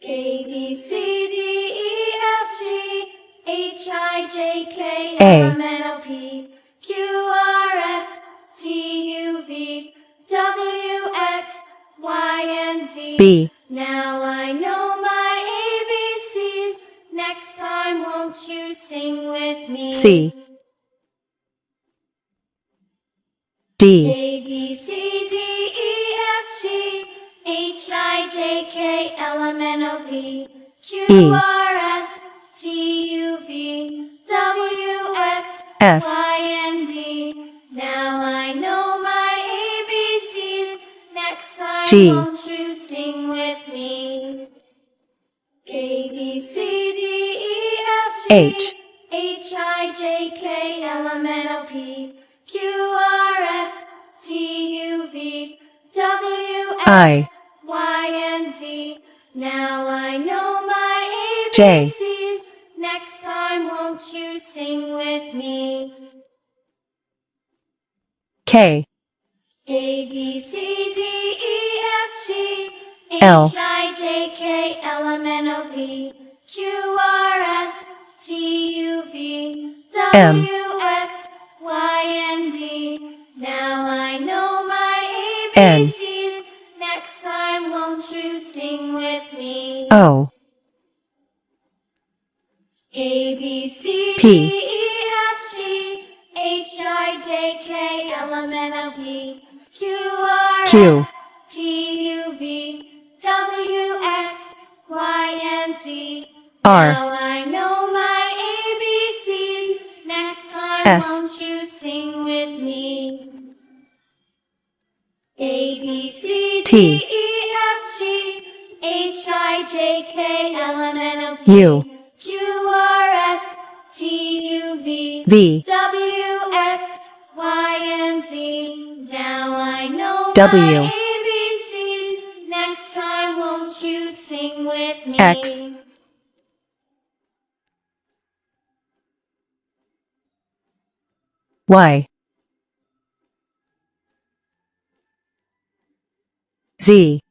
A, B, C, D, E, F, G, H, I, J, K, A. L, M, N, O, P, Q, R, S, T, U, V, W, X, Y, and Z. B. Now I know my ABCs. Next time won't you sing with me? C. D. A, B, C, D, E, F, G, H, I, J, K, L, M, N, O, P, Q, E. R, S, T, U, V, W, X, F. Y, and Z. Now I know my ABCs. Next time G. won't you sing with me? A, B, C, D, E, F, G, H. H, I, J, K, L, M, N, O, P, Q, R, S, T, U, V, W, I. X, Y, and Z. Now I know my J. ABCs. Next time won't you sing with me? K. A, B, C, D, E, F, G, L. H, I, J, K, L, M, N, O, P, Q, R, S, T, U, V, M. W, X, Y, and Z. Now I know my N. ABCs. Next time won't you sing with me? O. A, B, C, P. D, E, F, G, H, I, J, K, L, M, N, O, P, Q, R, Q. S, T, U, V, W, X, Y, and Z. R. Now I know my ABCs. Next time S. won't you sing with me? A, B, C, T. D, E, F, G, H, I, J, K, L, M, N, O, P, U. Q, R, S, T, U, V, V. W, X, Y, and Z. Now I know W. my ABCs. Next time won't you sing with me? X. Y. Z.